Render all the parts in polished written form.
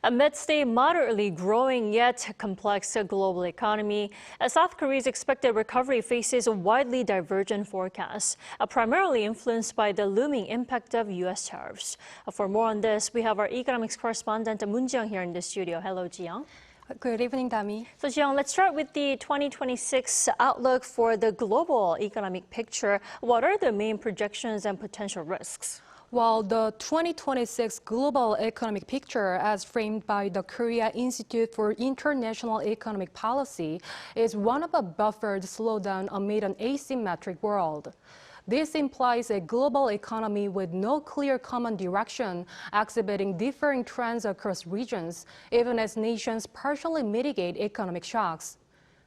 Amidst a moderately growing yet complex global economy, South Korea's expected recovery faces widely divergent forecasts, primarily influenced by the looming impact of U.S. tariffs. For more on this, we have our economics correspondent Moon Ji-young here in the studio. Hello, Ji-young. Good evening, Dami. So, Ji-young, let's start with the 2026 outlook for the global economic picture. What are the main projections and potential risks? Well, the 2026 global economic picture, as framed by the Korea Institute for International Economic Policy, is one of a buffered slowdown amid an asymmetric world. This implies a global economy with no clear common direction, exhibiting differing trends across regions, even as nations partially mitigate economic shocks.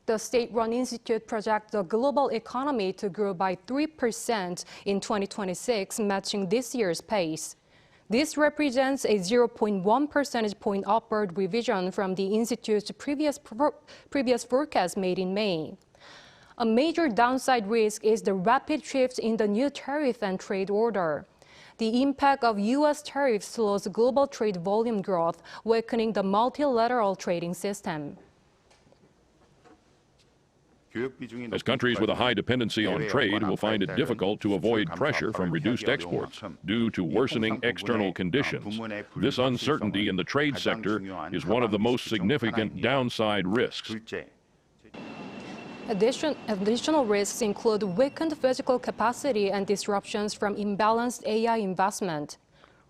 The state-run institute projects the global economy to grow by 3% in 2026, matching this year's pace. This represents a 0.1 percentage point upward revision from the institute's previous forecast made in May. A major downside risk is the rapid shift in the new tariff and trade order. The impact of U.S. tariffs slows global trade volume growth, weakening the multilateral trading system. As countries with a high dependency on trade will find it difficult to avoid pressure from reduced exports due to worsening external conditions, this uncertainty in the trade sector is one of the most significant downside risks. Additional risks include weakened physical capacity and disruptions from imbalanced AI investment.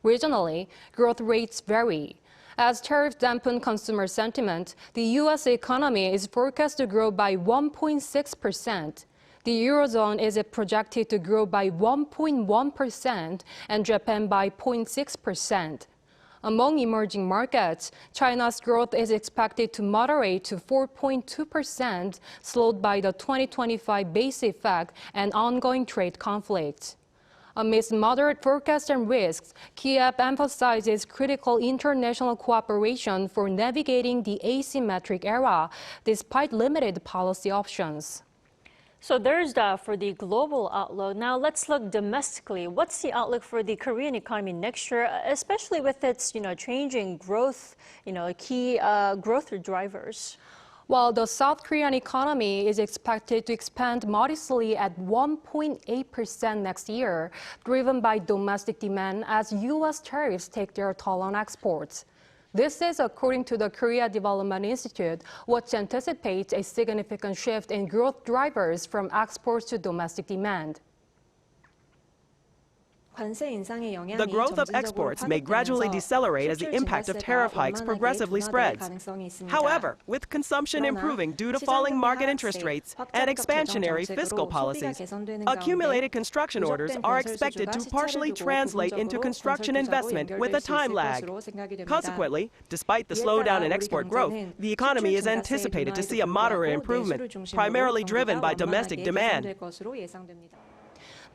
Regionally, growth rates vary. As tariffs dampen consumer sentiment, the U.S. economy is forecast to grow by 1.6%. The Eurozone is projected to grow by 1.1% and Japan by 0.6%. Among emerging markets, China's growth is expected to moderate to 4.2%, slowed by the 2025 base effect and ongoing trade conflicts. Amidst moderate forecasts and risks, Kiev emphasizes critical international cooperation for navigating the asymmetric era, despite limited policy options. So there's that for the global outlook. Now let's look domestically. What's the outlook for the Korean economy next year, especially with its, changing growth, key growth drivers? While the South Korean economy is expected to expand modestly at 1.8% next year, driven by domestic demand as U.S. tariffs take their toll on exports. This is according to the Korea Development Institute, which anticipates a significant shift in growth drivers from exports to domestic demand. The growth of exports may gradually decelerate as the impact of tariff hikes progressively spreads. However, with consumption improving due to falling market interest rates and expansionary fiscal policies, accumulated construction orders are expected to partially translate into construction investment with a time lag. Consequently, despite the slowdown in export growth, the economy is anticipated to see a moderate improvement, primarily driven by domestic demand.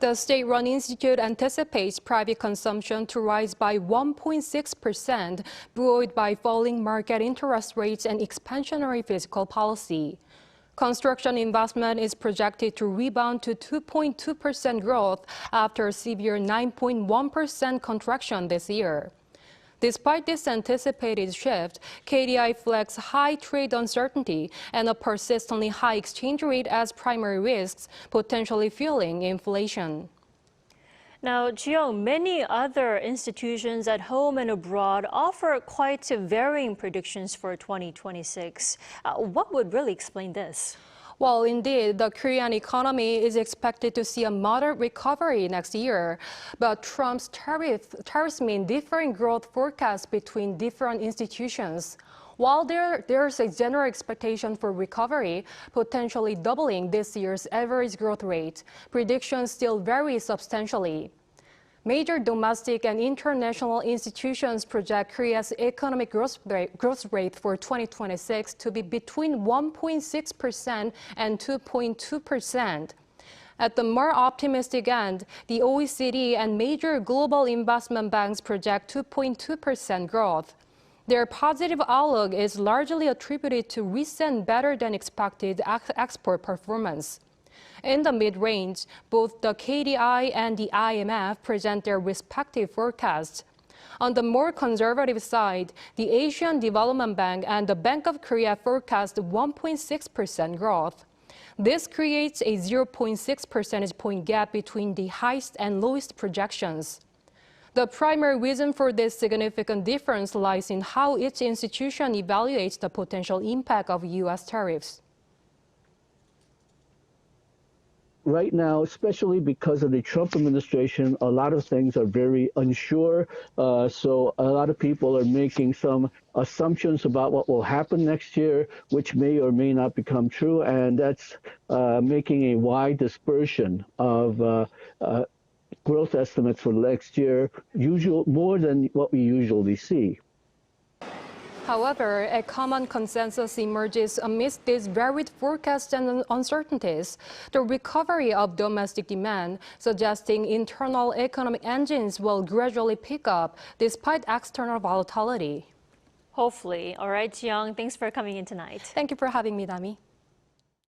The state-run institute anticipates private consumption to rise by 1.6%, buoyed by falling market interest rates and expansionary fiscal policy. Construction investment is projected to rebound to 2.2% growth after a severe 9.1% contraction this year. Despite this anticipated shift, KDI flags high trade uncertainty and a persistently high exchange rate as primary risks, potentially fueling inflation. Now, Ji-young, many other institutions at home and abroad offer quite varying predictions for 2026. What would really explain this? Well, indeed, the Korean economy is expected to see a moderate recovery next year, but Trump's tariffs mean differing growth forecasts between different institutions. While there's a general expectation for recovery, potentially doubling this year's average growth rate, predictions still vary substantially. Major domestic and international institutions project Korea's economic growth rate for 2026 to be between 1.6% and 2.2%. At the more optimistic end, the OECD and major global investment banks project 2.2% growth. Their positive outlook is largely attributed to recent better-than-expected export performance. In the mid-range, both the KDI and the IMF present their respective forecasts. On the more conservative side, the Asian Development Bank and the Bank of Korea forecast 1.6% growth. This creates a 0.6 percentage point gap between the highest and lowest projections. The primary reason for this significant difference lies in how each institution evaluates the potential impact of U.S. tariffs. Right now, especially because of the Trump administration, a lot of things are very unsure. So a lot of people are making some assumptions about what will happen next year, which may or may not become true. And that's making a wide dispersion of growth estimates for next year, more than what we usually see. However, a common consensus emerges amidst these varied forecasts and uncertainties. The recovery of domestic demand, suggesting internal economic engines will gradually pick up despite external volatility. Hopefully. All right, Jiyoung, thanks for coming in tonight. Thank you for having me, Dami.